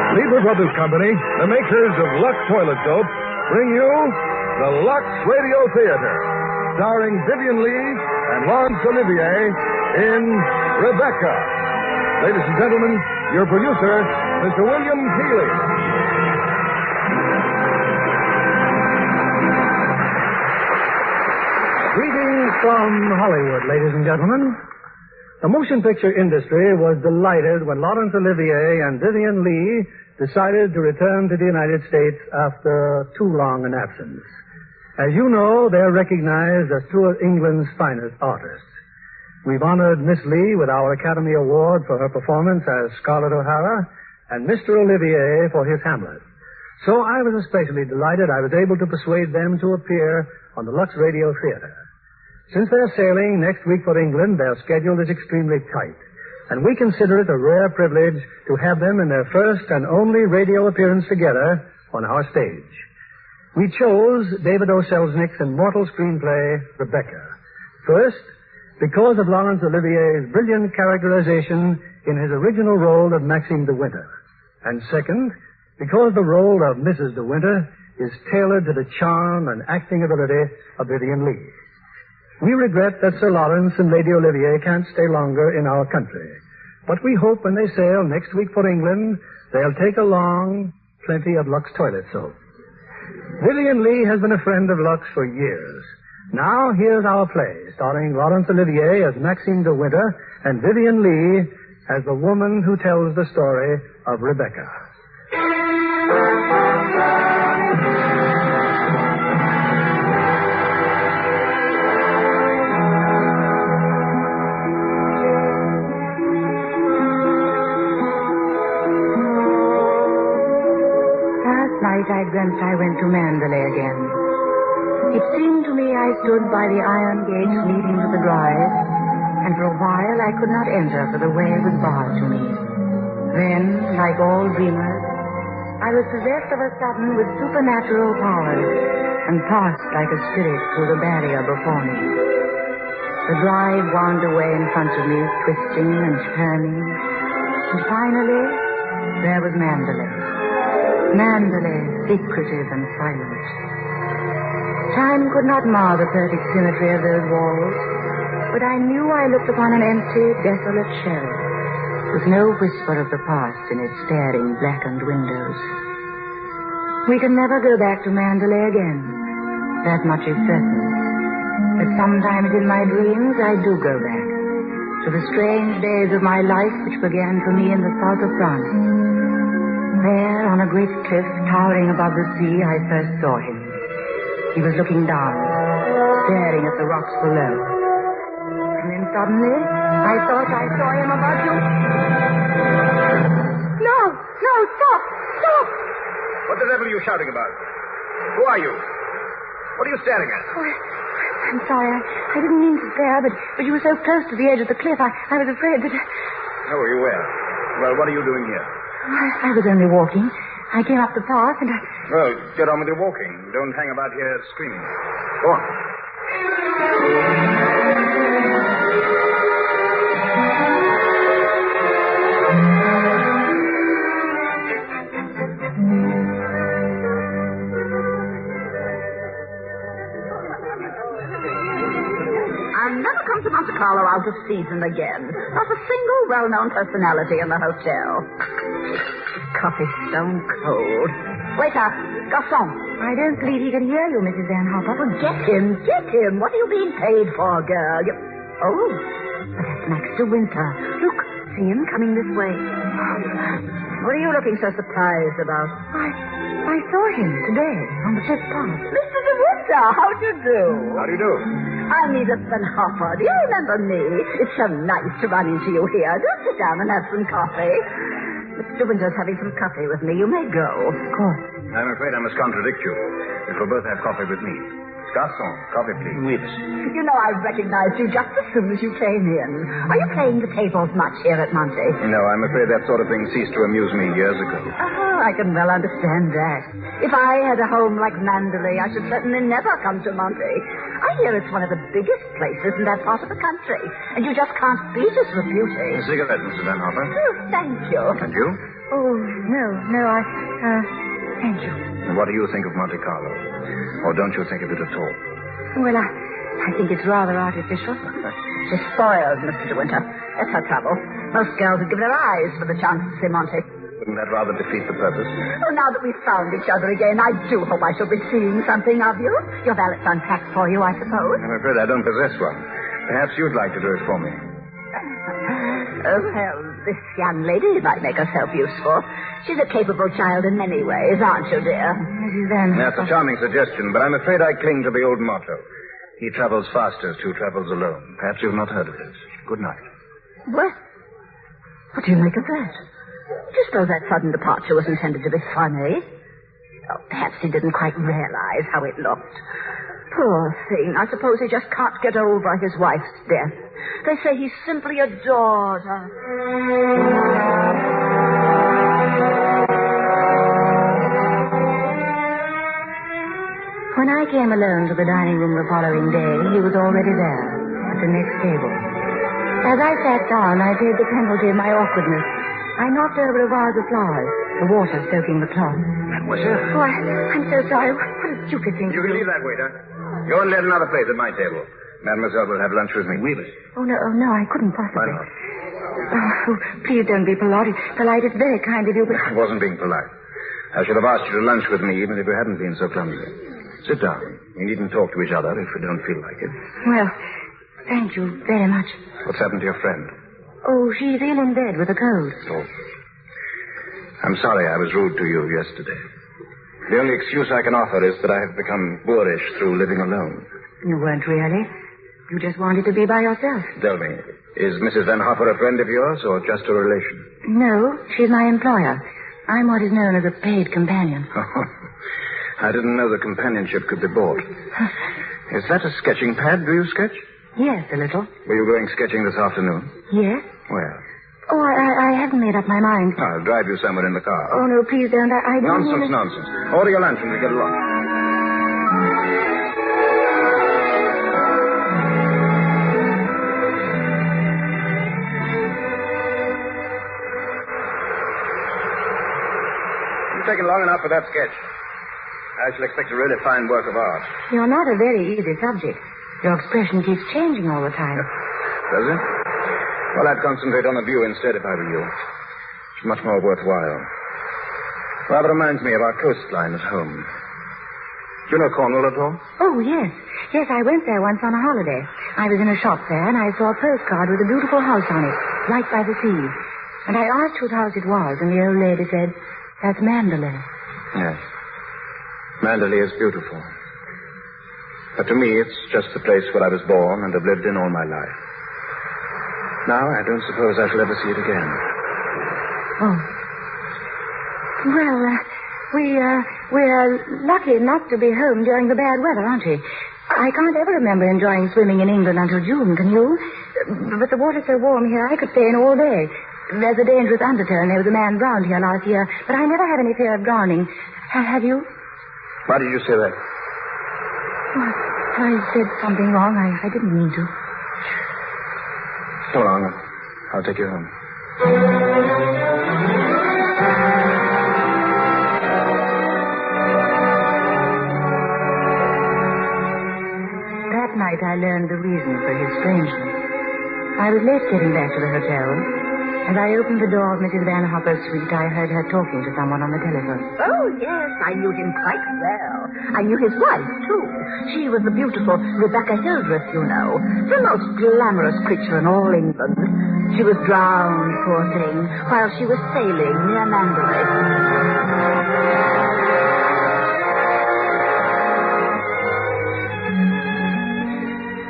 Lever Brothers Company, the makers of Lux Toilet Soap, bring you the Lux Radio Theatre, starring Vivien Leigh and Laurence Olivier in Rebecca. Ladies and gentlemen, your producer, Mr. William Keighley. Greetings from Hollywood, ladies and gentlemen. The motion picture industry was delighted when Laurence Olivier and Vivien Leigh decided to return to the United States after too long an absence. As you know, they're recognized as two of England's finest artists. We've honored Miss Leigh with our Academy Award for her performance as Scarlett O'Hara and Mr. Olivier for his Hamlet. So I was especially delighted I was able to persuade them to appear on the Lux Radio Theatre. Since they're sailing next week for England, their schedule is extremely tight, and we consider it a rare privilege to have them in their first and only radio appearance together on our stage. We chose David O. Selznick's immortal screenplay, Rebecca. First, because of Laurence Olivier's brilliant characterization in his original role of Maxime de Winter. And second, because the role of Mrs. de Winter is tailored to the charm and acting ability of Vivien Leigh. We regret that Sir Laurence and Lady Olivier can't stay longer in our country. But we hope when they sail next week for England, they'll take along plenty of Lux toilet soap. Vivien Leigh has been a friend of Lux for years. Now, here's our play, starring Laurence Olivier as Maxime de Winter and Vivien Leigh as the woman who tells the story of Rebecca. I dreamt I went to Manderley again. It seemed to me I stood by the iron gate leading to the drive, and for a while I could not enter, for the way was barred to me. Then, like all dreamers, I was possessed of a sudden with supernatural powers, and passed like a spirit through the barrier before me. The drive wound away in front of me, twisting and turning, and finally, there was Manderley. Manderley, secretive and silent. Time could not mar the perfect symmetry of those walls, but I knew I looked upon an empty, desolate shell, with no whisper of the past in its staring, blackened windows. We can never go back to Manderley again. That much is certain. But sometimes in my dreams I do go back, to the strange days of my life which began for me in the south of France. There, on a great cliff towering above the sea, I first saw him. He was looking down, staring at the rocks below. And then suddenly, I thought I saw him above you. No, stop! What the devil are you shouting about? Who are you? What are you staring at? Oh, I'm sorry. I didn't mean to stare, but you were so close to the edge of the cliff, I was afraid that... Oh, you were? Well, what are you doing here? I was only walking. I came up the path and I... Well, get on with your walking. Don't hang about here screaming. Go on. I'll never come to Monte Carlo out of season again. Not a single well-known personality in the hotel. Coffee stone cold. Waiter, garçon. I don't believe he can hear you, Mrs. Van Hopper. Well, get him. What are you being paid for, girl? Oh, that's Max de Winter. Look, see him coming this way. What are you looking so surprised about? I saw him today on the fifth path. Mr. de Winter, how do you do? How do you do? I'm Edith Van Hopper. Do you remember me? It's so nice to run into you here. Do sit down and have some coffee. Mr. Winter's having some coffee with me. You may go. Of course. I'm afraid I must contradict you. If we'll both have coffee with me. Garçon, coffee, please. Oui. You know, I recognized you just as soon as you came in. Are you playing the tables much here at Monte? No, I'm afraid that sort of thing ceased to amuse me years ago. Oh, I can well understand that. If I had a home like Manderley, I should certainly never come to Monte. I hear it's one of the biggest places in that part of the country, and you just can't beat its beauty. A cigarette, Mrs. Van Hopper. Oh, thank you. And you? Oh, no, thank you. And what do you think of Monte Carlo? Or don't you think of it at all? Well, I think it's rather artificial. She's spoiled, Mr. De Winter. That's her trouble. Most girls would give their eyes for the chance to see Monte. Wouldn't that rather defeat the purpose? Oh, now that we've found each other again, I do hope I shall be seeing something of you. Your valet's unpacked for you, I suppose. I'm afraid I don't possess one. Perhaps you'd like to do it for me. Well, this young lady might make herself useful. She's a capable child in many ways, aren't you, dear? Then... That's a charming suggestion, but I'm afraid I cling to the old motto. He travels fastest who travels alone. Perhaps you've not heard of it. Good night. What? What do you make of that? Do you suppose that sudden departure was intended to be funny? Oh, perhaps he didn't quite realize how it looked. Poor thing. I suppose he just can't get over his wife's death. They say he simply adores her. When I came alone to the dining room the following day, he was already there, at the next table. As I sat down, I paid the penalty of my awkwardness. I knocked over a vase of flowers, the water soaking the cloth. Mademoiselle? Oh, I'm so sorry. What a stupid thing You to can do. leave that, waiter. Go and let another place at my table. Mademoiselle will have lunch with me. Oui, monsieur. Oh, no, I couldn't possibly. Why not? Oh, please don't be polite. It's very kind of you, but... I wasn't being polite. I should have asked you to lunch with me even if you hadn't been so clumsy. Sit down. We needn't talk to each other if we don't feel like it. Well, thank you very much. What's happened to your friend? Oh, she's ill in bed with a cold. Oh. I'm sorry I was rude to you yesterday. The only excuse I can offer is that I have become boorish through living alone. You weren't really. You just wanted to be by yourself. Tell me, is Mrs. Van Hoffer a friend of yours or just a relation? No, she's my employer. I'm what is known as a paid companion. I didn't know the companionship could be bought. Is that a sketching pad? Do you sketch? Yes, a little. Were you going sketching this afternoon? Yes? Where? Oh, I haven't made up my mind. I'll drive you somewhere in the car. Oh, no, please don't. I don't Nonsense, want nonsense. Order your lunch when we get along. You've taken long enough for that sketch. I shall expect a really fine work of art. You're not a very easy subject. Your expression keeps changing all the time. Does it? Well, I'd concentrate on the view instead if I were you. It's much more worthwhile. Rather reminds me of our coastline at home. Do you know Cornwall at all? Oh, yes. Yes, I went there once on a holiday. I was in a shop there, and I saw a postcard with a beautiful house on it, right by the sea. And I asked whose house it was, and the old lady said, "That's Manderley." Yes. Manderley is beautiful. But to me, it's just the place where I was born and have lived in all my life. Now, I don't suppose I shall ever see it again. Oh. Well, we're lucky not to be home during the bad weather, aren't we? I can't ever remember enjoying swimming in England until June, can you? But the water's so warm here, I could stay in all day. There's a dangerous undertow, and there was a man drowned here last year, but I never had any fear of drowning. Have you? Why did you say that? Well, I said something wrong. I didn't mean to. So long. I'll take you home. That night I learned the reason for his strangeness. I was late getting back to the hotel. As I opened the door of Mrs. Van Hopper's suite, I heard her talking to someone on the telephone. Oh, yes, I knew him quite well. I knew his wife, too. She was the beautiful Rebecca Hildreth, you know. The most glamorous creature in all England. She was drowned, poor thing, while she was sailing near Manderley.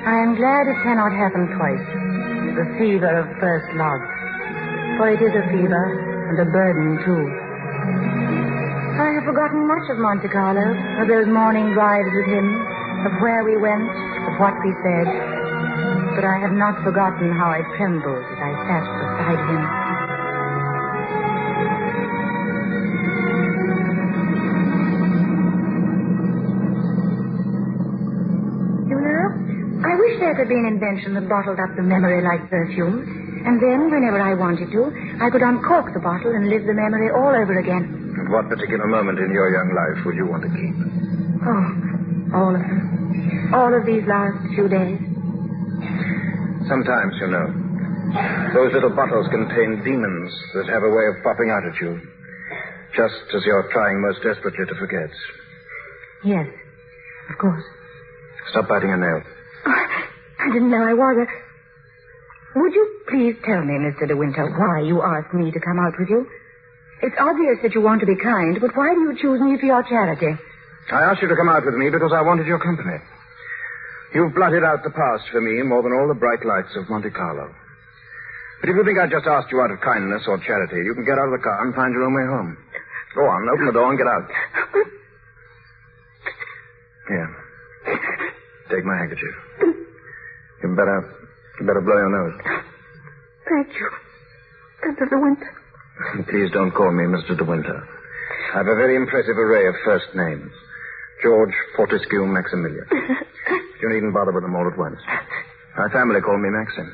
I am glad it cannot happen twice. The fever of first love. For it is a fever and a burden, too. I have forgotten much of Monte Carlo, of those morning drives with him, of where we went, of what we said. But I have not forgotten how I trembled as I sat beside him. You know, I wish there could be an invention that bottled up the memory like perfume. And then, whenever I wanted to, I could uncork the bottle and live the memory all over again. And what particular moment in your young life would you want to keep? Oh, all of them. All of these last few days. Sometimes, you know, those little bottles contain demons that have a way of popping out at you, just as you're trying most desperately to forget. Yes, of course. Stop biting your nail. Oh, I didn't know I was. Would you please tell me, Mr. De Winter, why you asked me to come out with you? It's obvious that you want to be kind, but why do you choose me for your charity? I asked you to come out with me because I wanted your company. You've blotted out the past for me more than all the bright lights of Monte Carlo. But if you think I just asked you out of kindness or charity, you can get out of the car and find your own way home. Go on, open the door and get out. Here. Take my handkerchief. You better blow your nose. Thank you, Mr. De Winter. Please don't call me Mr. De Winter. I have a very impressive array of first names. George, Fortescue, Maximilian. You needn't bother with them all at once. My family call me Maxim.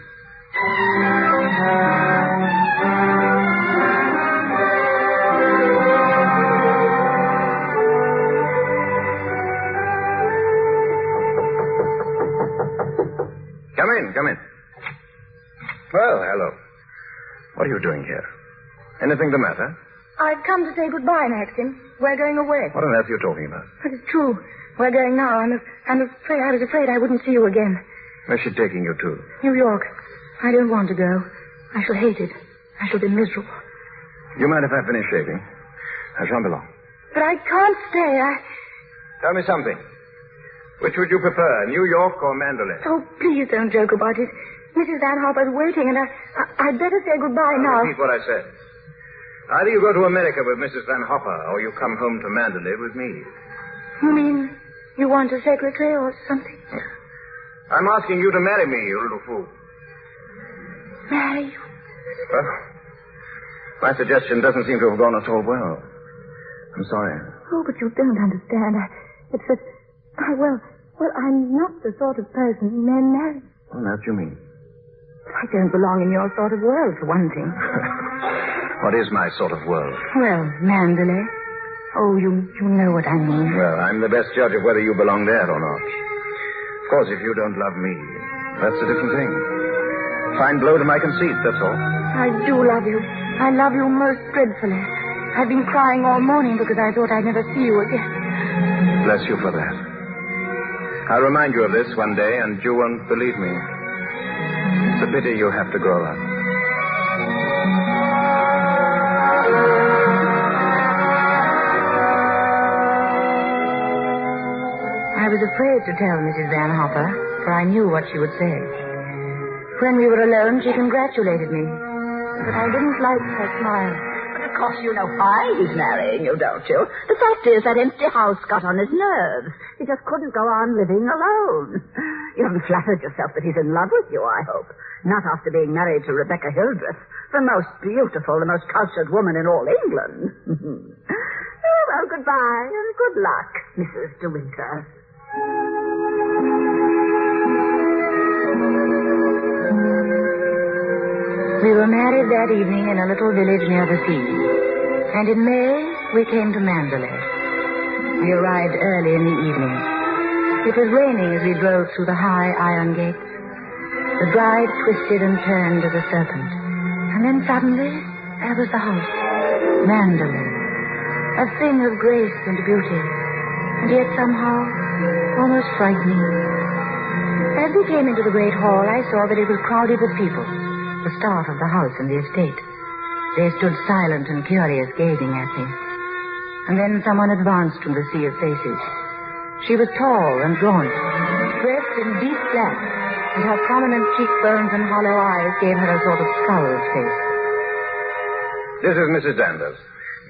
Come in. Well, hello. What are you doing here? Anything the matter? I've come to say goodbye, Maxim. We're going away. What on earth are you talking about? But it's true. We're going now. I was afraid I wouldn't see you again. Where's she taking you to? New York. I don't want to go. I shall hate it. I shall be miserable. Do you mind if I finish shaving? I shan't be long. But I can't stay. Tell me something. Which would you prefer, New York or Manderley? Oh, please don't joke about it. Mrs. Van Hopper's waiting, and I'd better say goodbye now. Repeat what I said. Either you go to America with Mrs. Van Hopper, or you come home to Manderley with me. You mean you want a secretary or something? I'm asking you to marry me, you little fool. Marry you? Well, my suggestion doesn't seem to have gone at all well. I'm sorry. Oh, but you don't understand. It's that... Well, I'm not the sort of person men marry. What on earth do you mean? I don't belong in your sort of world, for one thing. What is my sort of world? Well, Manderley. Oh, you know what I mean. Well, I'm the best judge of whether you belong there or not. Of course, if you don't love me, that's a different thing. Fine blow to my conceit, that's all. I do love you. I love you most dreadfully. I've been crying all morning because I thought I'd never see you again. Bless you for that. I'll remind you of this one day, and you won't believe me. It's a pity you have to grow up. I was afraid to tell Mrs. Van Hopper, for I knew what she would say. When we were alone, she congratulated me. But I didn't like her smile. Of course, you know why he's marrying you, don't you? The fact is, that empty house got on his nerves. He just couldn't go on living alone. You haven't flattered yourself that he's in love with you, I hope. Not after being married to Rebecca Hildreth, the most beautiful, the most cultured woman in all England. Oh, well, goodbye, and good luck, Mrs. De Winter. We were married that evening in a little village near the sea. And in May, we came to Manderley. We arrived early in the evening. It was raining as we drove through the high iron gates. The bride twisted and turned as a serpent. And then suddenly, there was the house. Manderley. A thing of grace and beauty. And yet somehow, almost frightening. As we came into the great hall, I saw that it was crowded with people. The staff of the house and the estate. They stood silent and curious, gazing at me. And then someone advanced from the sea of faces. She was tall and gaunt, dressed in deep black, and her prominent cheekbones and hollow eyes gave her a sort of skulled face. This is Mrs. Danvers.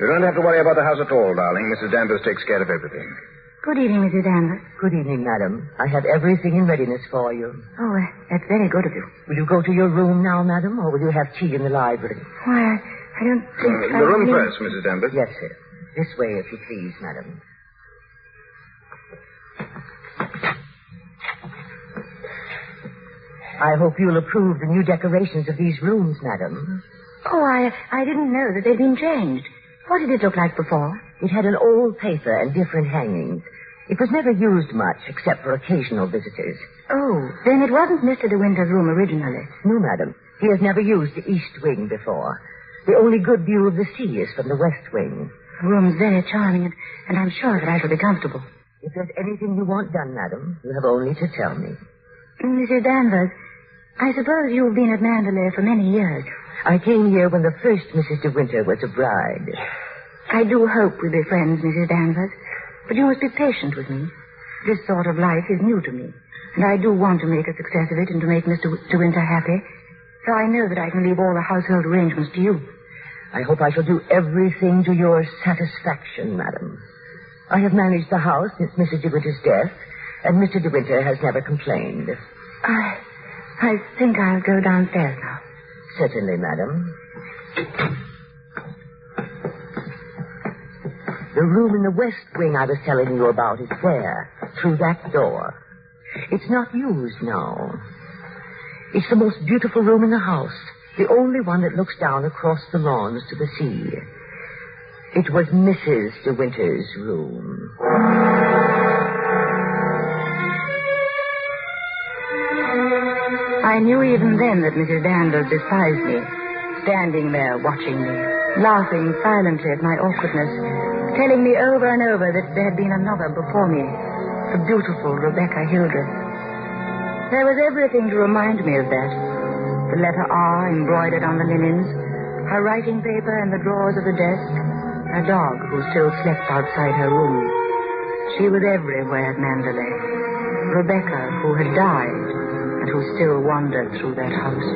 You don't have to worry about the house at all, darling. Mrs. Danvers takes care of everything. Good evening, Mrs. Danvers. Good evening, madam. I have everything in readiness for you. Oh, that's very good of you. Will you go to your room now, madam, or will you have tea in the library? Why, I don't think The room first, Mrs. Danvers. Yes, sir. This way, if you please, madam. I hope you'll approve the new decorations of these rooms, madam. Oh, I didn't know that they'd been changed. What did it look like before? It had an old paper and different hangings. It was never used much, except for occasional visitors. Oh, then it wasn't Mr. De Winter's room originally. No, madam. He has never used the east wing before. The only good view of the sea is from the west wing. The room's very charming, and I'm sure that I shall be comfortable. If there's anything you want done, madam, you have only to tell me. Mrs. Danvers, I suppose you've been at Manderley for many years. I came here when the first Mrs. De Winter was a bride. I do hope we'll be friends, Mrs. Danvers. But you must be patient with me. This sort of life is new to me. And I do want to make a success of it and to make Mr. De Winter happy. So I know that I can leave all the household arrangements to you. I hope I shall do everything to your satisfaction, madam. I have managed the house since Mrs. De Winter's death, and Mr. De Winter has never complained. I think I'll go downstairs now. Certainly, madam. The room in the west wing I was telling you about is there, through that door. It's not used now. It's the most beautiful room in the house, the only one that looks down across the lawns to the sea. It was Mrs. De Winter's room. I knew even then that Mrs. Danvers despised me, standing there watching me, laughing silently at my awkwardness, telling me over and over that there had been another before me, the beautiful Rebecca Hildreth. There was everything to remind me of that. The letter R embroidered on the linens, her writing paper in the drawers of the desk, a dog who still slept outside her room. She was everywhere at Manderley. Rebecca, who had died, and who still wandered through that house.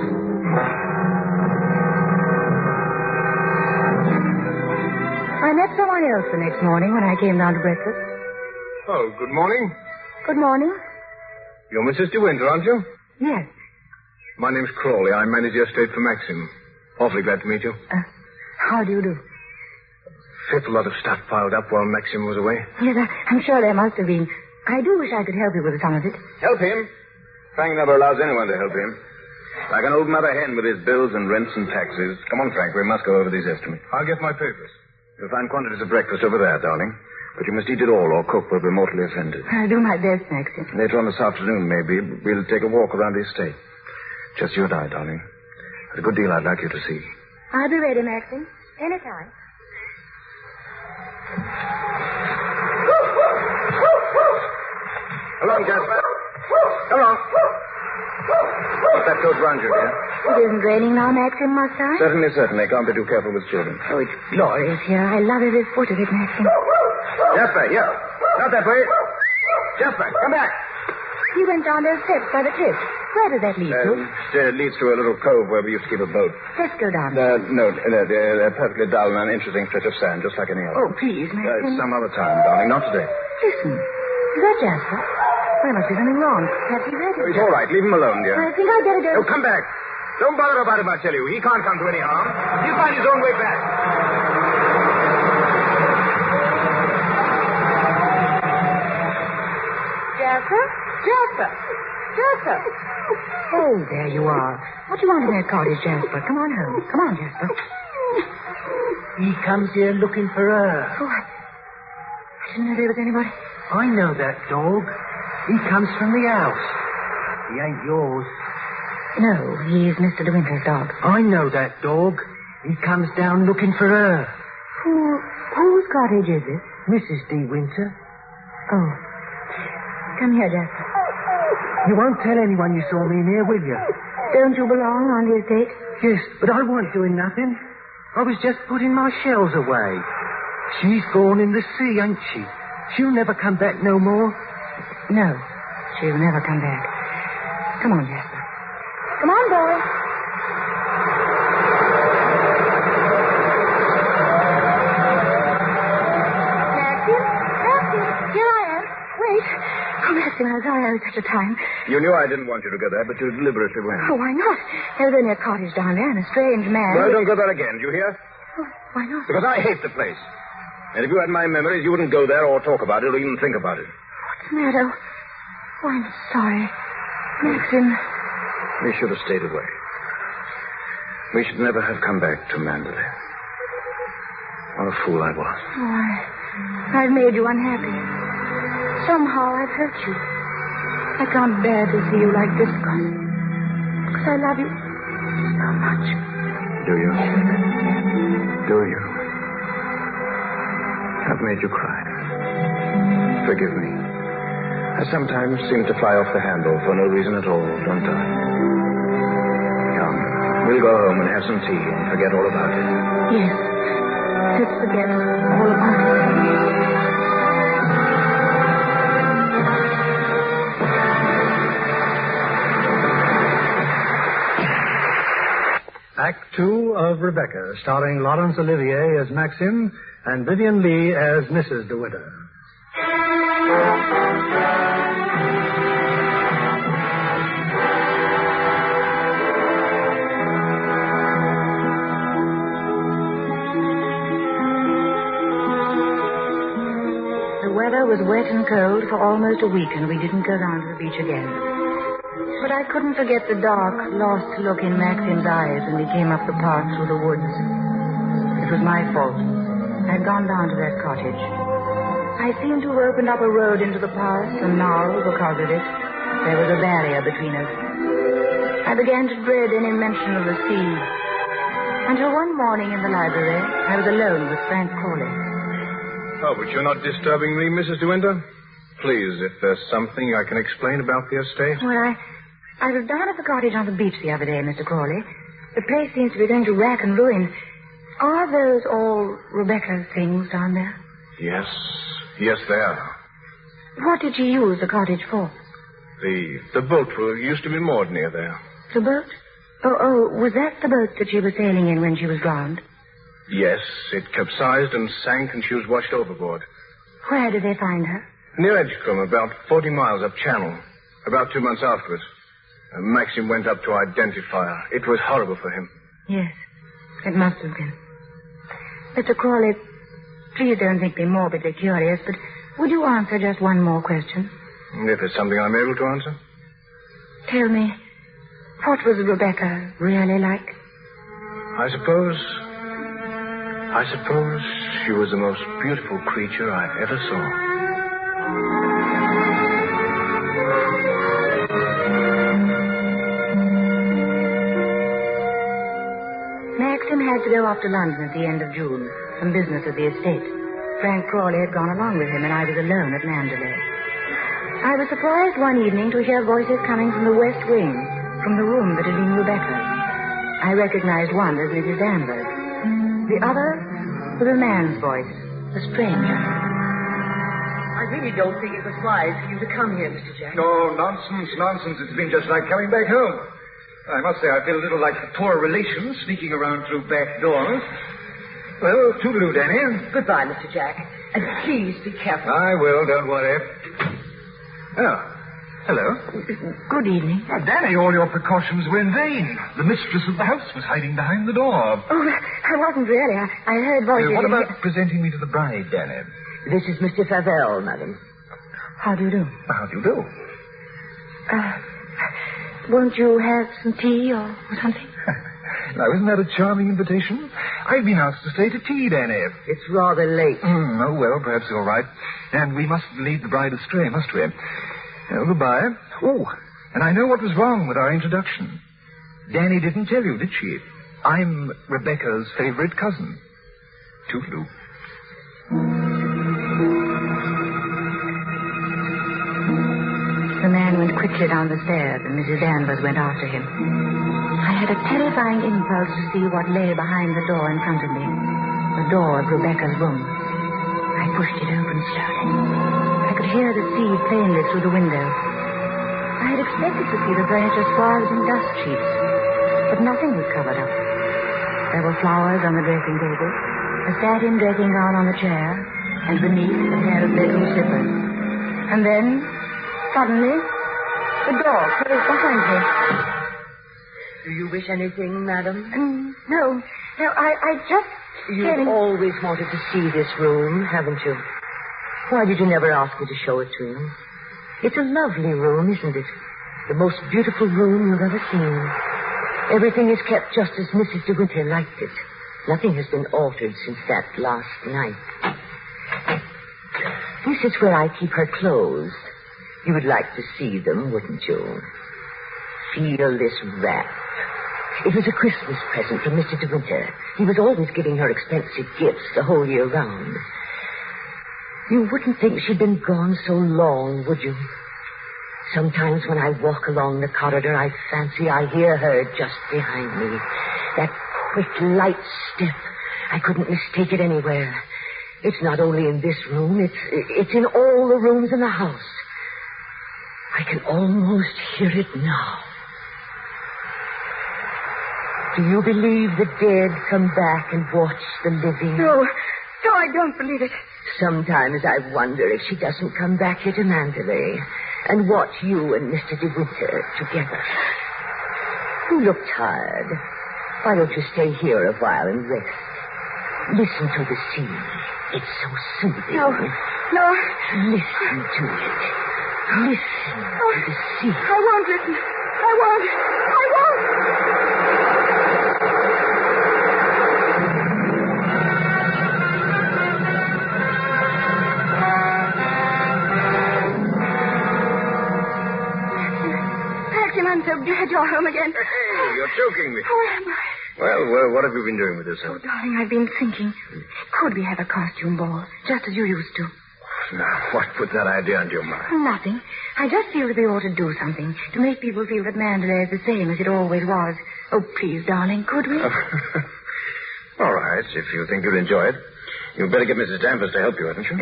I met someone else the next morning when I came down to breakfast. Oh, good morning. Good morning. You're Mrs. De Winter, aren't you? Yes. My name's Crawley. I manage the estate for Maxim. Awfully glad to meet you. How do you do? Fearful lot of stuff piled up while Maxim was away. Yes, I'm sure there must have been. I do wish I could help you with some of it. Help him? Frank never allows anyone to help him. Like an old mother hen with his bills and rents and taxes. Come on, Frank, we must go over these estimates. I'll get my papers. You'll find quantities of breakfast over there, darling. But you must eat it all, or cook will be mortally offended. I'll do my best, Maxim. Later on this afternoon, maybe, we'll take a walk around the estate. Just you and I, darling. There's a good deal I'd like you to see. I'll be ready, Maxim. Anytime. Come on, Jasper. Come on. What's that coat round you, dear? It isn't raining now, Maxim, must I? Certainly. Can't be too careful with children. Oh, it's glorious here. I love every foot of it, Maxim. Jasper, here. Not that way. Jasper, come back. He went down those steps by the cliff. Where does that lead to? It leads to a little cove where we used to keep a boat. Let's go down. No, they're perfectly dull and uninteresting stretch of sand, just like any other. Oh, please, Maxim. Some other time, darling, not today. Listen. Is that Jasper? There must be something wrong. Have you read it? It's all right. Leave him alone, dear. I think I'd better go. Oh, come back. Don't bother about him, I tell you. He can't come to any harm. He'll find his own way back. Jasper? Oh, there you are. What do you want in that cottage, Jasper? Come on home. Come on, Jasper. He comes here looking for her. Oh, I didn't know there was anybody. I know that dog. He comes from the house. He ain't yours. No, he's Mr. De Winter's dog. I know that dog. He comes down looking for her. Whose cottage is it? Mrs. De Winter. Oh. Come here, Jasper. You won't tell anyone you saw me in here, will you? Don't you belong on the estate? Yes, but I wasn't doing nothing. I was just putting my shells away. She's gone in the sea, ain't she? She'll never come back no more. No, she'll never come back. Come on, Jasper. Come on, boy. Maxim, here I am. Wait. Oh, Maxim, I'm sorry I was such a time. You knew I didn't want you to go there, but you deliberately went. Oh, why not? There was only a cottage down there and a strange man. Well, don't go there again, do you hear? Oh, why not? Because I hate the place. And if you had my memories, you wouldn't go there or talk about it or even think about it. What's the matter? Oh, I'm sorry. Maxim. We should have stayed away. We should never have come back to Manderley. What a fool I was. Oh, I've made you unhappy. Somehow I've hurt you. I can't bear to see you like this, because I love you so much. Do you? Do you? I've made you cry. Forgive me. I sometimes seem to fly off the handle for no reason at all, don't I? Come, we'll go home and have some tea and forget all about it. Yes, let's forget all about it. Act 2 of Rebecca, starring Laurence Olivier as Maxim and Vivien Leigh as Mrs. De Winter. The weather was wet and cold for almost a week, and we didn't go down to the beach again. But I couldn't forget the dark, lost look in Maxim's eyes when we came up the path through the woods. It was my fault. I'd gone down to that cottage. I seemed to have opened up a road into the past, and now, because of it, there was a barrier between us. I began to dread any mention of the sea. Until one morning in the library, I was alone with Frank Crawley. Oh, but you're not disturbing me, Mrs. De Winter? Please, if there's something I can explain about the estate. Well, I was down at the cottage on the beach the other day, Mr. Crawley. The place seems to be going to rack and ruin. Are those all Rebecca's things down there? Yes, they are. What did she use the cottage for? The boat used to be moored near there. The boat? Oh, was that the boat that she was sailing in when she was drowned? Yes, it capsized and sank and she was washed overboard. Where did they find her? Near Edgecombe, about 40 miles up channel. About 2 months afterwards. Maxim went up to identify her. It was horrible for him. Yes, it must have been. Mr. Crawley, please don't think me morbidly curious, but would you answer just one more question? If it's something I'm able to answer. Tell me, what was Rebecca really like? I suppose she was the most beautiful creature I ever saw. Maxim had to go off to London at the end of June, some business at the estate. Frank Crawley had gone along with him, and I was alone at Manderley. I was surprised one evening to hear voices coming from the west wing, from the room that had been Rebecca's. I recognized one as Mrs. Danvers. The other was a man's voice, a stranger. I really don't think it was wise for you to come here, Mr. Jack. No, nonsense. It's been just like coming back home. I must say I feel a little like poor relations sneaking around through back doors. Well, toodaloo, Danny. Goodbye, Mr. Jack. And please be careful. I will, don't worry. Oh, hello. Good evening. Now, Danny, all your precautions were in vain. The mistress of the house was hiding behind the door. Oh, I wasn't really. I heard voices. What about presenting me to the bride, Danny? This is Mr. Favell, madam. How do you do? How do you do? Won't you have some tea or something? Now, isn't that a charming invitation? I've been asked to stay to tea, Danny. It's rather late. Oh, well, perhaps you're right. And we mustn't lead the bride astray, must we? Goodbye. Oh, and I know what was wrong with our introduction. Danny didn't tell you, did she? I'm Rebecca's favorite cousin. Toodaloo. The man went quickly down the stairs, and Mrs. Danvers went after him. I had a terrifying impulse to see what lay behind the door in front of me. The door of Rebecca's room. I pushed it open slowly. I could hear the sea plainly through the window. I had expected to see the furniture swathed in dust sheets, but nothing was covered up. There were flowers on the dressing table, a satin dressing gown on the chair, and beneath a pair of bedroom slippers. And then, suddenly, the door closed behind me. Do you wish anything, madam? No, I just... You've always wanted to see this room, haven't you? Why did you never ask me to show it to you? It's a lovely room, isn't it? The most beautiful room you've ever seen. Everything is kept just as Mrs. De Winter liked it. Nothing has been altered since that last night. This is where I keep her clothes. You would like to see them, wouldn't you? Feel this wrap. It was a Christmas present from Mr. De Winter. He was always giving her expensive gifts the whole year round. You wouldn't think she'd been gone so long, would you? Sometimes when I walk along the corridor, I fancy I hear her just behind me. That quick, light step. I couldn't mistake it anywhere. It's not only in this room, it's in all the rooms in the house. I can almost hear it now. Do you believe the dead come back and watch the living? No, I don't believe it. Sometimes I wonder if she doesn't come back here to Manderley and watch you and Mr. De Winter together. You look tired. Why don't you stay here a while and rest? Listen to the sea. It's so soothing. No. Listen to it. Listen to the sea. I won't listen. I won't. I'm so glad you're home again. Hey, you're choking me. Oh, am I? Well, what have you been doing with yourself? Oh, darling, I've been thinking. Could we have a costume ball, just as you used to? Now, what put that idea into your mind? Nothing. I just feel that we ought to do something to make people feel that Manderley is the same as it always was. Oh, please, darling, could we? All right, if you think you'll enjoy it. You'd better get Mrs. Danvers to help you, hadn't you?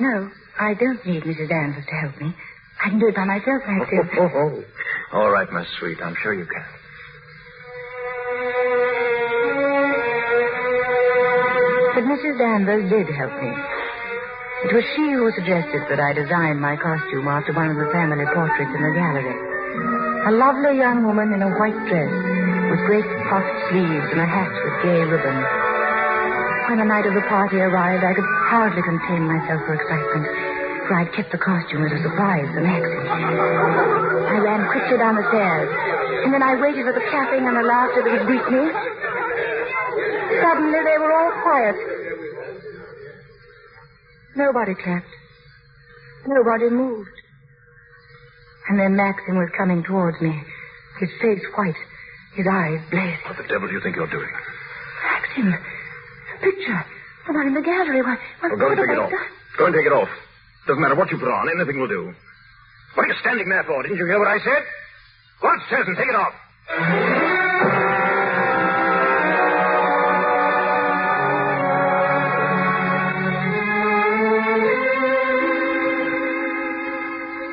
No. I don't need Mrs. Danvers to help me. I can do it by myself, I feel. Oh. All right, my sweet. I'm sure you can. But Mrs. Danvers did help me. It was she who suggested that I design my costume after one of the family portraits in the gallery. A lovely young woman in a white dress with great puffed sleeves and a hat with gay ribbons. When the night of the party arrived, I could hardly contain myself for excitement, for I'd kept the costume as a surprise for Maxie. I ran quickly down the stairs, and then I waited for the clapping and the laughter that would greet me. Suddenly, they were all quiet. Nobody clapped. Nobody moved. And then Maxim was coming towards me, his face white, his eyes blazing. What the devil do you think you're doing? Maxim, the picture, the one in the gallery. What Go and take it off. Go and take it off. Doesn't matter what you put on, anything will do. What are you standing there for? Didn't you hear what I said? Go upstairs and take it off.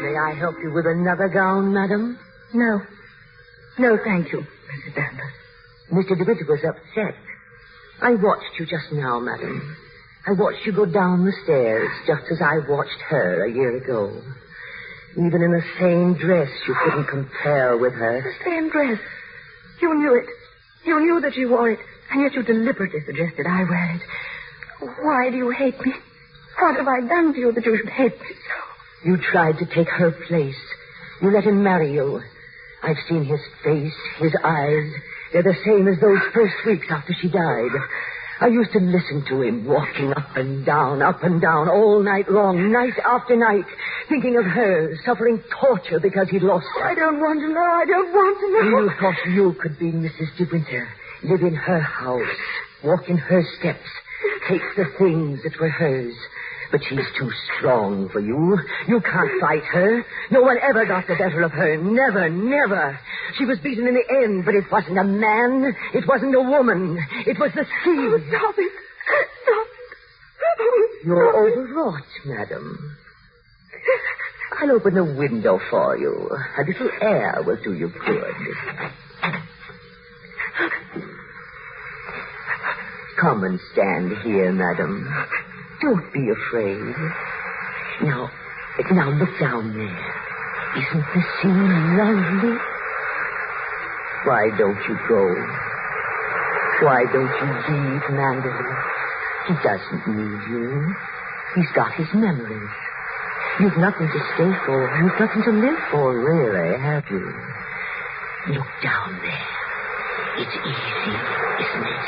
May I help you with another gown, madam? No, thank you, Mrs. Danvers. Mr. De Winter was upset. I watched you just now, madam. I watched you go down the stairs just as I watched her a year ago. Even in the same dress, you couldn't compare with her. The same dress. You knew it. You knew that she wore it, and yet you deliberately suggested I wear it. Why do you hate me? What have I done to you that you should hate me so? You tried to take her place. You let him marry you. I've seen his face, his eyes. They're the same as those first weeks after she died. I used to listen to him walking up and down, all night long, night after night, thinking of her, suffering torture because he'd lost her. I don't want to know. You thought you could be Mrs. De Winter, live in her house, walk in her steps, take the things that were hers. But she's too strong for you. You can't fight her. No one ever got the better of her. Never. She was beaten in the end, but it wasn't a man. It wasn't a woman. It was the sea. Oh, stop it. You're overwrought, madam. I'll open the window for you. A little air will do you good. Come and stand here, madam. Don't be afraid. Now look down there. Isn't the sea lovely? Why don't you go? Why don't you leave Manderley? He doesn't need you. He's got his memories. You've nothing to stay for. You've nothing to live for, really, have you? Look down there. It's easy, isn't it?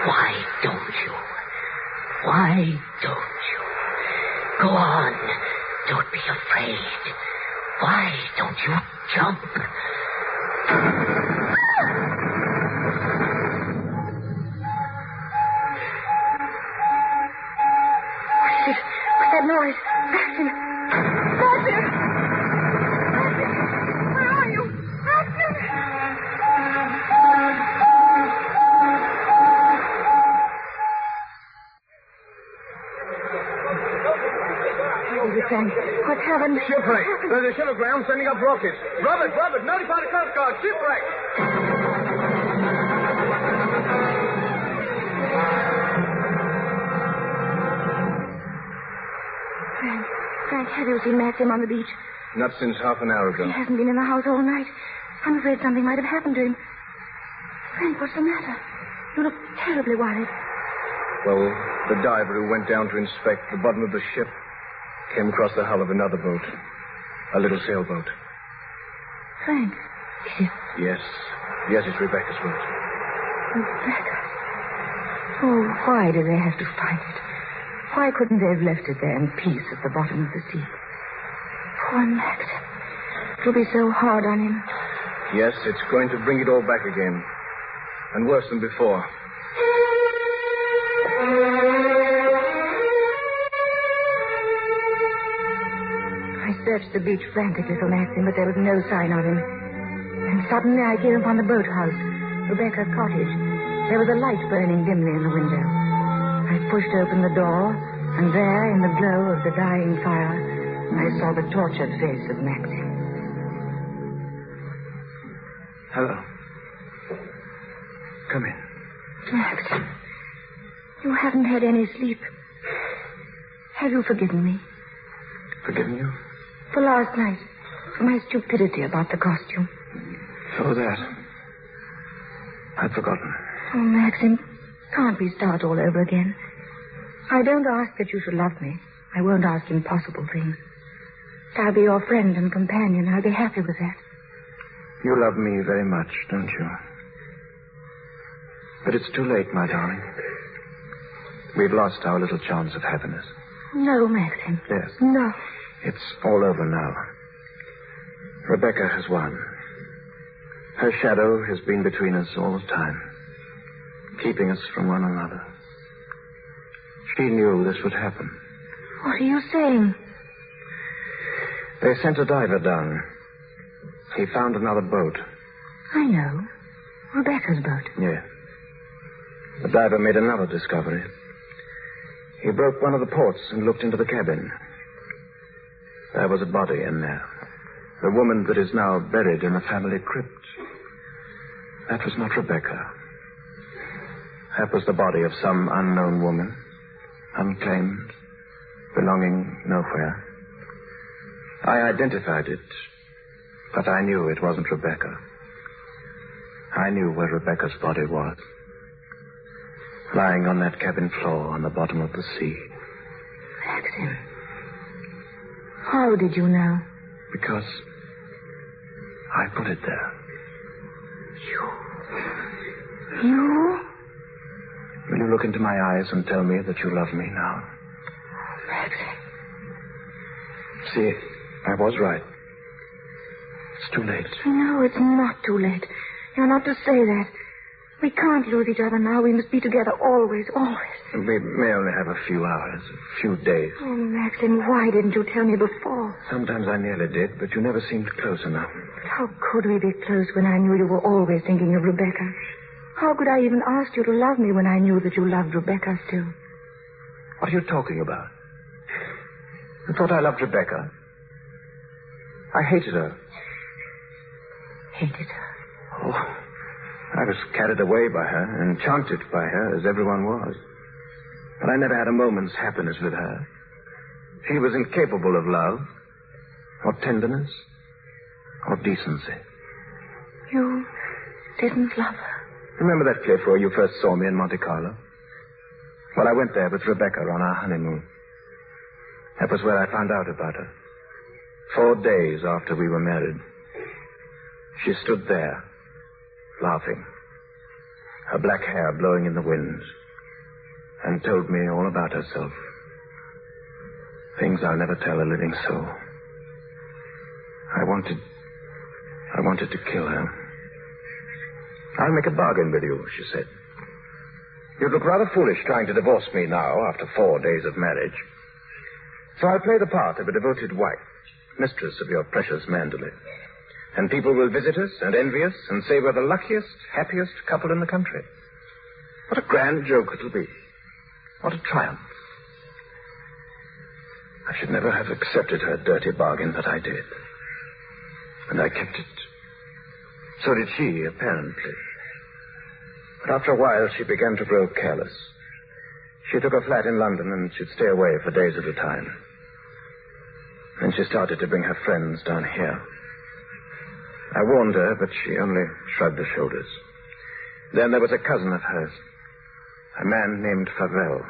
Why don't you? Why don't you? Go on. Don't be afraid. Why don't you jump? What's that noise? Maxim! Maxim! Where are you? Maxim! Frank, what's happened? Shipwreck. There's a ship aground sending up rockets. Robert, notify the Coast Guard. Shipwreck. Frank, have you seen Maxim on the beach? Not since half an hour ago. He hasn't been in the house all night. I'm afraid something might have happened to him. Frank, what's the matter? You look terribly worried. Well, the diver who went down to inspect the bottom of the ship came across the hull of another boat. A little sailboat. Frank, is it? Yes, it's Rebecca's boat. Rebecca? Oh, why did they have to fight it? Why couldn't they have left it there in peace at the bottom of the sea? Poor Max. It'll be so hard on him. Yes, it's going to bring it all back again. And worse than before. I searched the beach frantically for Maxim, but there was no sign of him. And suddenly I came upon the boathouse, Rebecca's cottage. There was a light burning dimly in the window. I pushed open the door, and there, in the glow of the dying fire, I saw the tortured face of Maxim. Hello. Come in. Max, you haven't had any sleep. Have you forgiven me? Forgiven you? For last night. For my stupidity about the costume. Oh, that. I'd forgotten. Oh, Maxim, can't we start all over again? I don't ask that you should love me. I won't ask impossible things. I'll be your friend and companion. I'll be happy with that. You love me very much, don't you? But it's too late, my darling. We've lost our little chance of happiness. No, Maxim. Yes. No. It's all over now. Rebecca has won. Her shadow has been between us all the time, keeping us from one another. She knew this would happen. What are you saying? They sent a diver down. He found another boat. I know. Rebecca's boat. Yeah. The diver made another discovery. He broke one of the ports and looked into the cabin. There was a body in there. The woman that is now buried in the family crypt. That was not Rebecca. That was the body of some unknown woman, unclaimed, belonging nowhere. I identified it, but I knew it wasn't Rebecca. I knew where Rebecca's body was. Lying on that cabin floor on the bottom of the sea. Maxim. How did you know? Because I put it there. You? Will you look into my eyes and tell me that you love me now? Maxim. See, I was right. It's too late. No, it's not too late. You're not to say that. We can't lose each other now. We must be together always, always. We may only have a few hours, a few days. Oh, Maxim, why didn't you tell me before? Sometimes I nearly did, but you never seemed close enough. But how could we be close when I knew you were always thinking of Rebecca? How could I even ask you to love me when I knew that you loved Rebecca still? What are you talking about? You thought I loved Rebecca? I hated her. Hated her? Oh, I was carried away by her, enchanted by her, as everyone was. But I never had a moment's happiness with her. She was incapable of love, or tenderness, or decency. You didn't love her? Remember that cliff where you first saw me in Monte Carlo? Well, I went there with Rebecca on our honeymoon. That was where I found out about her. 4 days after we were married. She stood there, laughing, her black hair blowing in the wind, and told me all about herself. Things I'll never tell a living soul. I wanted to kill her. I'll make a bargain with you, she said. You'd look rather foolish trying to divorce me now after 4 days of marriage. So I'll play the part of a devoted wife, mistress of your precious Manderley. And people will visit us and envy us and say we're the luckiest, happiest couple in the country. What a grand joke it'll be. What a triumph. I should never have accepted her dirty bargain, but I did. And I kept it. So did she, apparently. But after a while, she began to grow careless. She took a flat in London and she'd stay away for days at a time. Then she started to bring her friends down here. I warned her, but she only shrugged her shoulders. Then there was a cousin of hers, a man named Favel.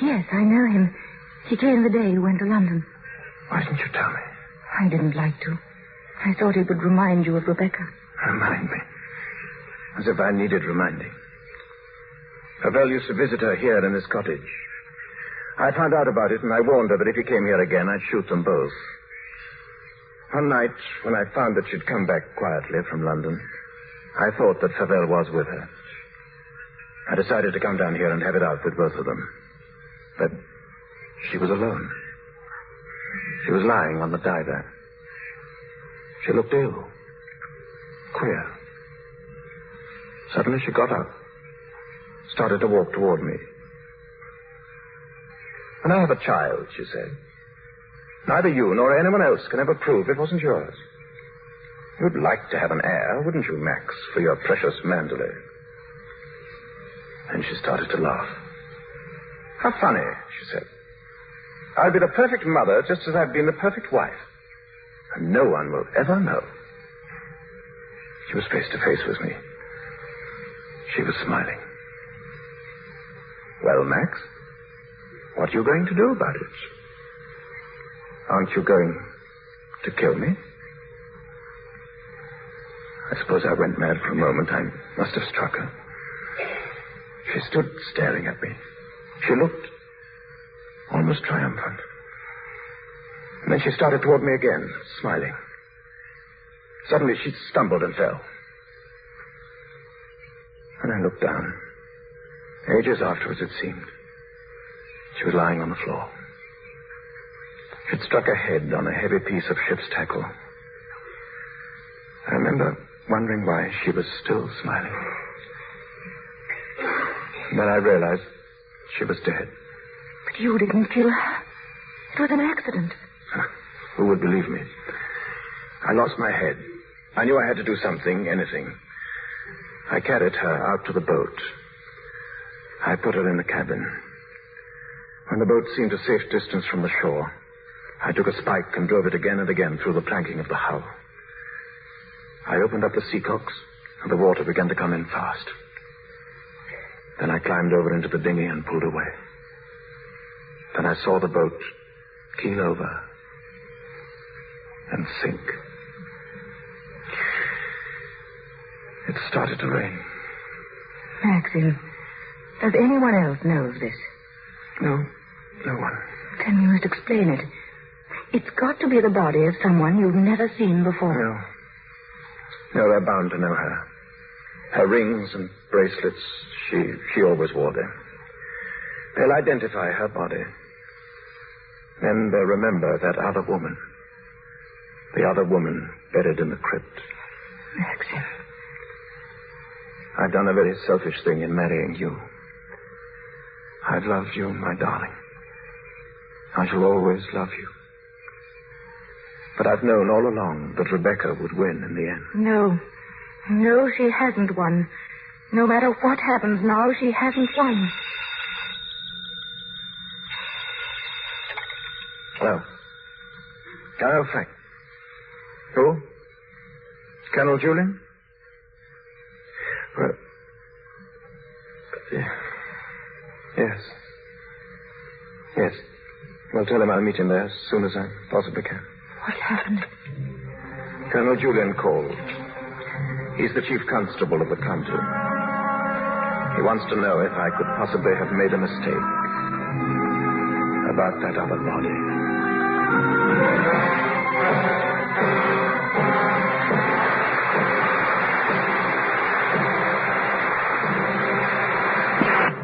Yes, I know him. He came the day you went to London. Why didn't you tell me? I didn't like to. I thought it would remind you of Rebecca. Remind me? As if I needed reminding. Favel used to visit her here in this cottage. I found out about it, and I warned her that if he came here again, I'd shoot them both. One night, when I found that she'd come back quietly from London, I thought that Favel was with her. I decided to come down here and have it out with both of them. But she was alone. She was lying on the divan. She looked ill. Queer. Suddenly she got up, started to walk toward me. "And I have a child," she said. "Neither you nor anyone else can ever prove it wasn't yours. You'd like to have an heir, wouldn't you, Max, for your precious Manderley?" And she started to laugh. "How funny," she said. "I'll be the perfect mother just as I've been the perfect wife. And no one will ever know." She was face to face with me. She was smiling. "Well, Max, what are you going to do about it? Aren't you going to kill me?" I suppose I went mad for a moment. I must have struck her. She stood staring at me. She looked almost triumphant. And then she started toward me again, smiling. Suddenly she stumbled and fell. And I looked down. Ages afterwards, it seemed. She was lying on the floor. She'd struck her head on a heavy piece of ship's tackle. I remember wondering why she was still smiling. And then I realized she was dead. But you didn't kill her. It was an accident. Who would believe me? I lost my head. I knew I had to do something, anything. I carried her out to the boat. I put her in the cabin. When the boat seemed a safe distance from the shore, I took a spike and drove it again and again through the planking of the hull. I opened up the seacocks, and the water began to come in fast. Then I climbed over into the dinghy and pulled away. Then I saw the boat keel over and sink. It started to rain. Maxine, does anyone else know this? No one. Then you must explain it. It's got to be the body of someone you've never seen before. No, they're bound to know her. Her rings and bracelets, she always wore them. They'll identify her body. Then they'll remember that other woman. The other woman buried in the crypt. Maxine. I've done a very selfish thing in marrying you. I've loved you, my darling. I shall always love you. But I've known all along that Rebecca would win in the end. No, she hasn't won. No matter what happens now, she hasn't won. Well, Colonel Frank. Who? Colonel Julian? Well, yes. Well, tell him I'll meet him there as soon as I possibly can. What happened? Colonel Julian called. He's the chief constable of the county. He wants to know if I could possibly have made a mistake about that other body.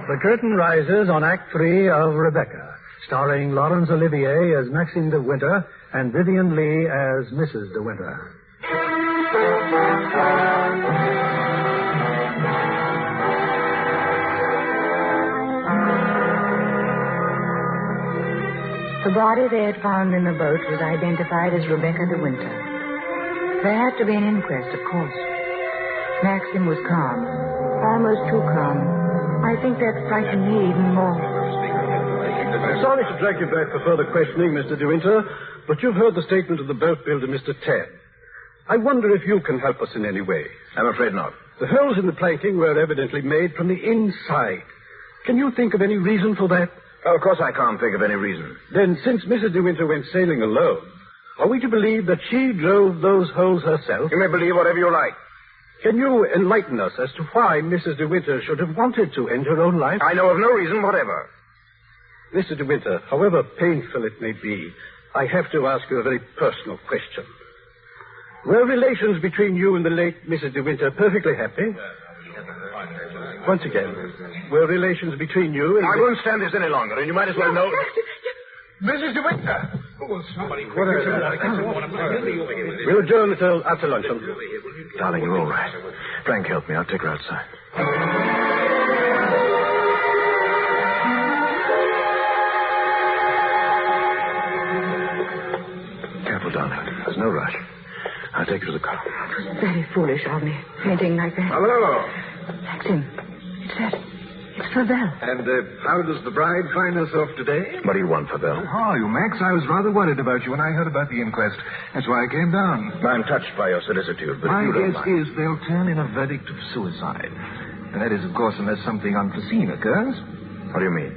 The curtain rises on Act 3 of Rebecca, starring Laurence Olivier as Maxime de Winter and Vivien Leigh as Mrs. de Winter. The body they had found in the boat was identified as Rebecca de Winter. There had to be an inquest, of course. Maxim was calm, almost too calm. I think that frightened me even more. Sorry to drag you back for further questioning, Mr. De Winter, but you've heard the statement of the boat builder, Mr. Tabb. I wonder if you can help us in any way. I'm afraid not. The holes in the planking were evidently made from the inside. Can you think of any reason for that? Of course I can't think of any reason. Then, since Mrs. De Winter went sailing alone, are we to believe that she drove those holes herself? You may believe whatever you like. Can you enlighten us as to why Mrs. De Winter should have wanted to end her own life? I know of no reason whatever. Mr. De Winter, however painful it may be, I have to ask you a very personal question. Were relations between you and the late Mrs. De Winter perfectly happy? Once again, were relations between you and... I won't stand this any longer, and you might as well know... Mrs. De Winter! Oh, somebody... We'll adjourn until after luncheon. Darling, you're all right. Frank, help me. I'll take her outside. Careful, darling. There's no rush. I'll take you to the car. It was very foolish of me, fainting like that. Hello. Maxim, it's Fabel. And how does the bride find herself today? What do you want, Fabel? How are you, Max? I was rather worried about you when I heard about the inquest. That's why I came down. I'm touched by your solicitude, but My if you don't guess mind... is they'll turn in a verdict of suicide. And that is, of course, unless something unforeseen occurs. What do you mean?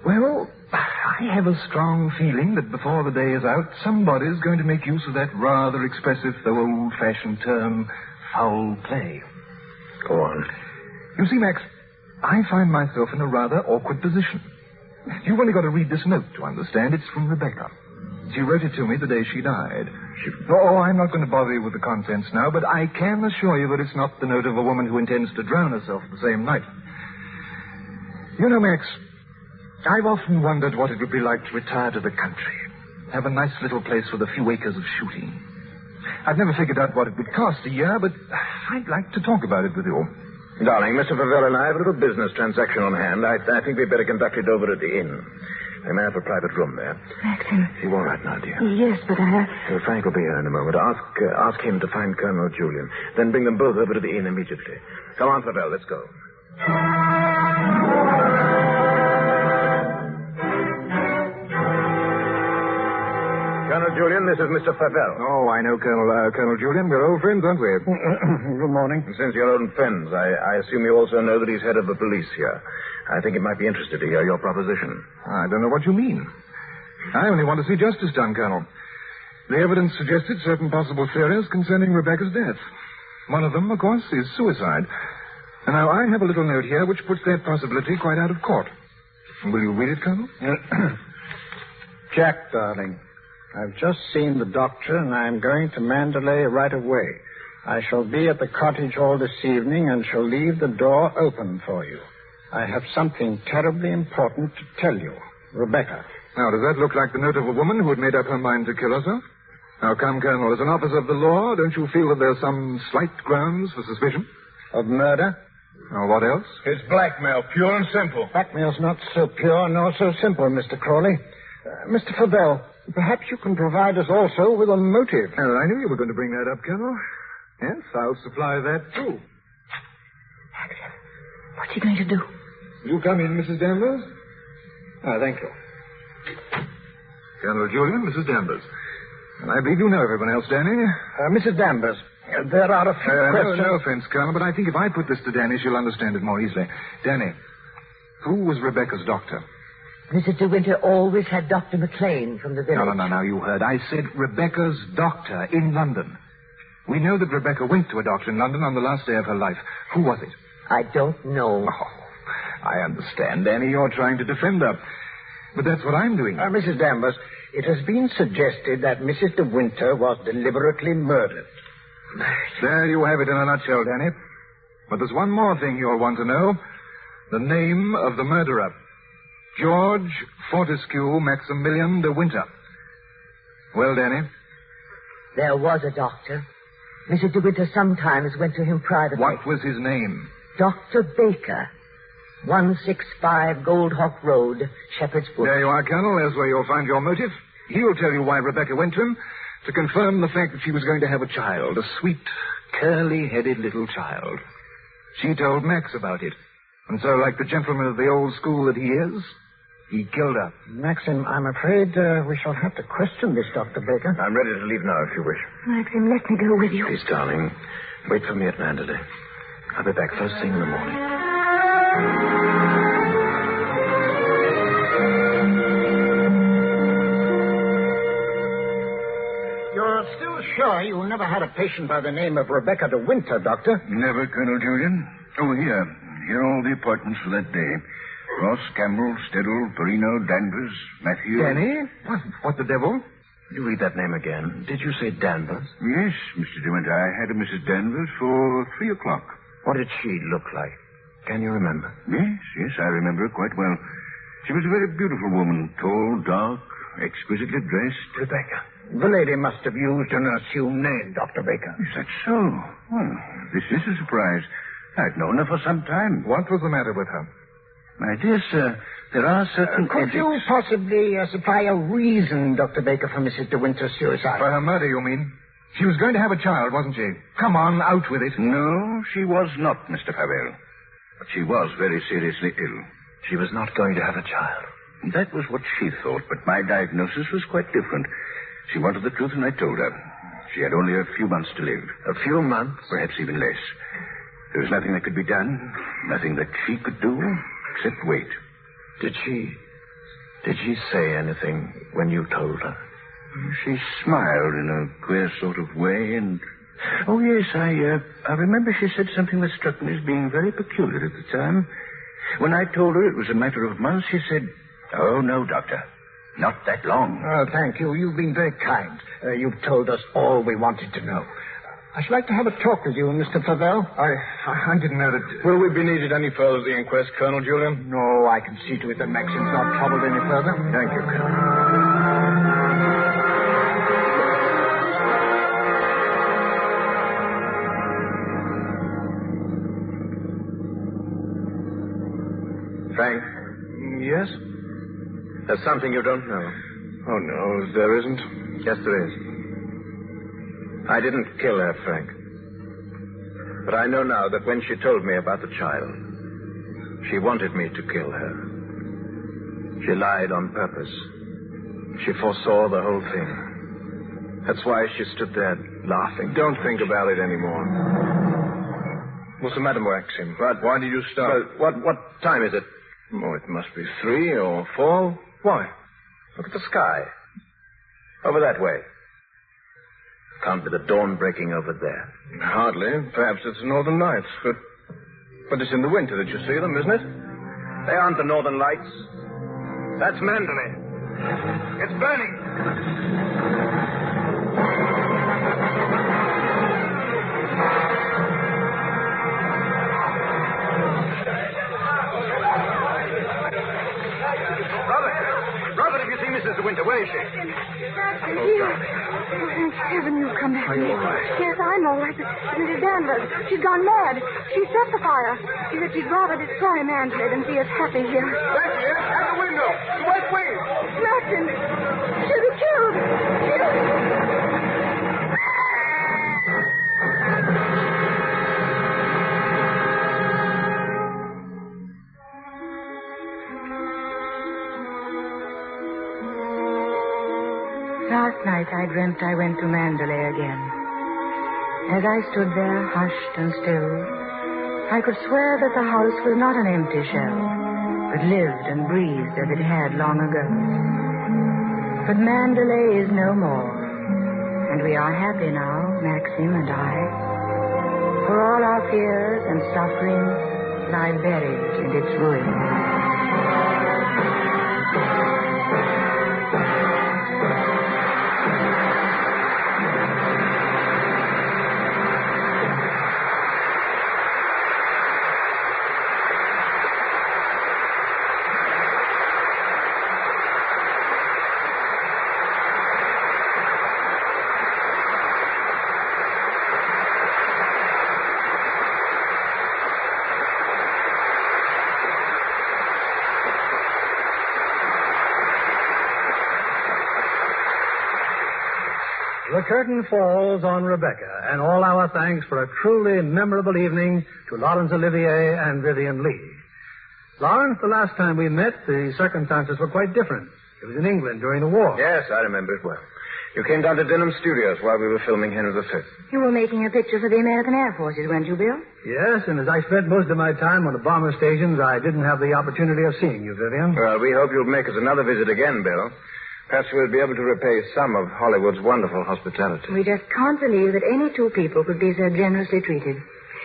Well, I have a strong feeling that before the day is out, somebody's going to make use of that rather expressive, though old-fashioned term, foul play. Go on. You see, Max, I find myself in a rather awkward position. You've only got to read this note to understand. It's from Rebecca. She wrote it to me the day she died. Oh, I'm not going to bother you with the contents now, but I can assure you that it's not the note of a woman who intends to drown herself the same night. You know, Max, I've often wondered what it would be like to retire to the country. Have a nice little place with a few acres of shooting. I've never figured out what it would cost a year, but I'd like to talk about it with you. Darling, Mr. Fabel and I have a little business transaction on hand. I think we'd better conduct it over at the inn. I may have a private room there. Maxim. You all right now, dear? Yes, but I have... Frank will be here in a moment. Ask him to find Colonel Julian. Then bring them both over to the inn immediately. Come on, Fabel, let's go. Colonel Julian, this is Mr. Fabel. Oh, I know Colonel Julian. We're old friends, aren't we? Good morning. And since you're old friends, I assume you also know that he's head of the police here. I think he might be interested to hear your proposition. I don't know what you mean. I only want to see justice done, Colonel. The evidence suggested certain possible theories concerning Rebecca's death. One of them, of course, is suicide. And now I have a little note here which puts that possibility quite out of court. Will you read it, Colonel? Jack, darling, I've just seen the doctor, and I'm going to Manderley right away. I shall be at the cottage all this evening and shall leave the door open for you. I have something terribly important to tell you. Rebecca. Now, does that look like the note of a woman who had made up her mind to kill herself? Now, come, Colonel, as an officer of the law, don't you feel that there's some slight grounds for suspicion? Of murder? Now, what else? It's blackmail, pure and simple. Blackmail's not so pure nor so simple, Mr. Crawley. Mr. Fabel, perhaps you can provide us also with a motive. Oh, I knew you were going to bring that up, Colonel. Yes, I'll supply that, too. What's he going to do? You come in, Mrs. Danvers. Thank you. Colonel Julian, Mrs. Danvers. And I believe you know everyone else, Danny. Mrs. Danvers, there are a few questions. No offense, Colonel, but I think if I put this to Danny, she'll understand it more easily. Danny, who was Rebecca's doctor? Mrs. De Winter always had Dr. McLean from the village. No, you heard. I said Rebecca's doctor in London. We know that Rebecca went to a doctor in London on the last day of her life. Who was it? I don't know. Oh, I understand, Danny. You're trying to defend her. But that's what I'm doing. Mrs. Danvers, it has been suggested that Mrs. De Winter was deliberately murdered. There you have it in a nutshell, Danny. But there's one more thing you'll want to know. The name of the murderer. George Fortescue Maximilian De Winter. Well, Danny? There was a doctor. Mrs. De Winter sometimes went to him privately. What was his name? Dr. Baker. 165 Gold Hawk Road, Shepherd's Bush. There you are, Colonel. There's where you'll find your motive. He'll tell you why Rebecca went to him, to confirm the fact that she was going to have a child, a sweet, curly-headed little child. She told Max about it. And so, like the gentleman of the old school that he is, he killed her. Maxim, I'm afraid we shall have to question this, Dr. Baker. I'm ready to leave now, if you wish. Maxim, let me go with you. Please, darling, wait for me at Manderley. I'll be back first thing in the morning. You're still sure you never had a patient by the name of Rebecca De Winter, Doctor? Never, Colonel Julian. Oh, here. Here are all the appointments for that day. Ross, Campbell, Steddle, Perino, Danvers, Matthew. Danny? What the devil? You read that name again. Did you say Danvers? Yes, Mr. De Winter. I had a Mrs. Danvers for 3 o'clock. What did she look like? Can you remember? Yes, I remember her quite well. She was a very beautiful woman. Tall, dark, exquisitely dressed. Rebecca. The lady must have used an assumed name, Dr. Baker. Is that so? Well, this is a surprise. I'd known her for some time. What was the matter with her? My dear sir, there are certain Could you possibly supply a reason, Dr. Baker, for Mrs. De Winter's suicide? For her murder, you mean? She was going to have a child, wasn't she? Come on, out with it. No, she was not, Mr. Pavel. But she was very seriously ill. She was not going to have a child. That was what she thought, but my diagnosis was quite different. She wanted the truth, and I told her. She had only a few months to live. A few months? Perhaps even less. There was nothing that could be done, nothing that she could do, except wait. Did she say anything when you told her? She smiled in a queer sort of way, and... Oh, yes, I remember she said something that struck me as being very peculiar at the time. When I told her it was a matter of months, she said, "Oh, no, Doctor. Not that long." Oh, thank you. You've been very kind. You've told us all we wanted to know. I should like to have a talk with you, Mr. Pavel. I didn't know that... Will we be needed any further at the inquest, Colonel Julian? No, I can see to it that Maxim's not troubled any further. Thank you, Colonel. Frank? Yes? There's something you don't know. Oh, no, there isn't. Yes, there is. I didn't kill her, Frank. But I know now that when she told me about the child, she wanted me to kill her. She lied on purpose. She foresaw the whole thing. That's why she stood there laughing. Don't think about it anymore. What's the matter, Maxim? Why did you stop? Well, what time is it? Oh, it must be 3 or 4. Why? Look at the sky. Over that way. Can't be the dawn breaking over there. Hardly. Perhaps it's the Northern Lights. But it's in the winter that you see them, isn't it? They aren't the Northern Lights. That's Manderley. It's burning. Robert, have you seen Mrs. De Winter? Where is she? Thank heaven you've come back. Are you all right? Yes, I'm all right. Mrs. Danvers, she's gone mad. She set the fire. She said she'd rather destroy Manderley than see us happy here. There she is, at the window. The west wing. Maxim, she'll be killed. Last night I dreamt I went to Manderley again. As I stood there, hushed and still, I could swear that the house was not an empty shell, that lived and breathed as it had long ago. But Manderley is no more, and we are happy now, Maxim and I. For all our fears and sufferings lie buried in its ruins. The curtain falls on Rebecca, and all our thanks for a truly memorable evening to Laurence Olivier and Vivien Leigh. Laurence, the last time we met, the circumstances were quite different. It was in England during the war. Yes, I remember it well. You came down to Denham Studios while we were filming Henry V. You were making a picture for the American Air Forces, weren't you, Bill? Yes, and as I spent most of my time on the bomber stations, I didn't have the opportunity of seeing you, Vivien. Well, we hope you'll make us another visit again, Bill. Perhaps we'll be able to repay some of Hollywood's wonderful hospitality. We just can't believe that any two people could be so generously treated.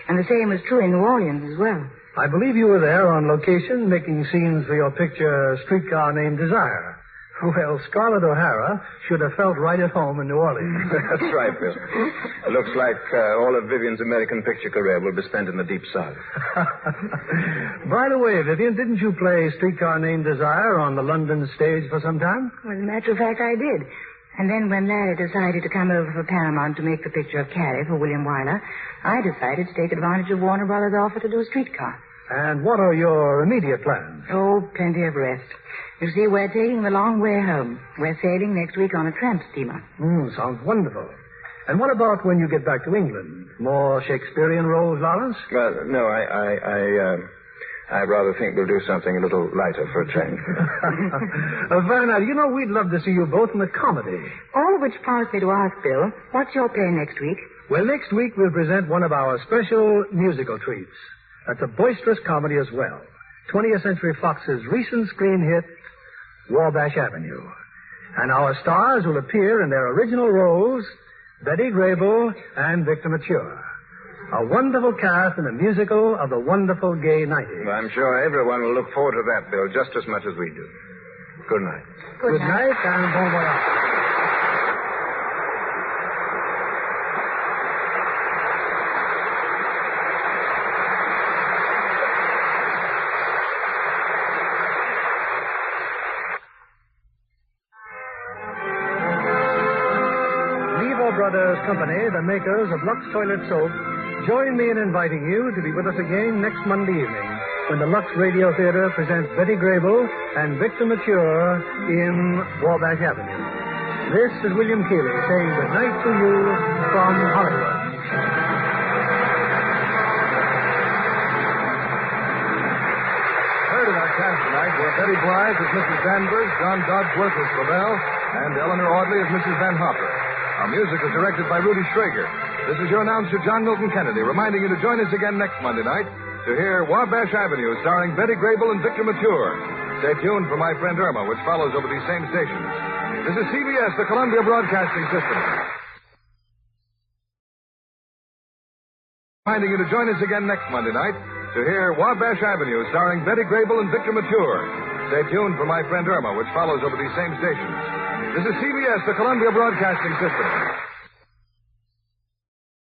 And the same was true in New Orleans as well. I believe you were there on location making scenes for your picture, Streetcar Named Desire. Well, Scarlett O'Hara should have felt right at home in New Orleans. That's right, Bill. It looks like all of Vivien's American picture career will be spent in the Deep South. By the way, Vivien, didn't you play Streetcar Named Desire on the London stage for some time? Well, as a matter of fact, I did. And then when Larry decided to come over for Paramount to make the picture of Carrie for William Wyler, I decided to take advantage of Warner Brothers' offer to do a streetcar. And what are your immediate plans? Oh, plenty of rest. You see, we're taking the long way home. We're sailing next week on a tramp steamer. Sounds wonderful. And what about when you get back to England? More Shakespearean roles, Laurence? Well, no, I rather think we'll do something a little lighter for a change. Werner, you know, we'd love to see you both in a comedy. All of which prompts me to ask, Bill, what's your play next week? Well, next week we'll present one of our special musical treats. That's a boisterous comedy as well. 20th Century Fox's recent screen hit, Wabash Avenue. And our stars will appear in their original roles, Betty Grable and Victor Mature. A wonderful cast in a musical of the wonderful gay 90s. Well, I'm sure everyone will look forward to that, Bill, just as much as we do. Good night. Good night, and bon voyage. Brothers Company, the makers of Lux Toilet Soap, join me in inviting you to be with us again next Monday evening when the Lux Radio Theatre presents Betty Grable and Victor Mature in Wabash Avenue. This is William Keighley saying good night to you from Hollywood. Heard in our cast tonight were Betty Blythe as Mrs. Danvers, John Dodsworth as Flavel, and Eleanor Audley as Mrs. Van Hopper. Our music was directed by Rudy Schrager. This is your announcer, John Milton Kennedy, reminding you to join us again next Monday night to hear Wabash Avenue starring Betty Grable and Victor Mature. Stay tuned for My Friend Irma, which follows over these same stations. This is CBS, the Columbia Broadcasting System. Reminding you to join us again next Monday night to hear Wabash Avenue starring Betty Grable and Victor Mature. Stay tuned for My Friend Irma, which follows over these same stations. This is CBS, the Columbia Broadcasting System.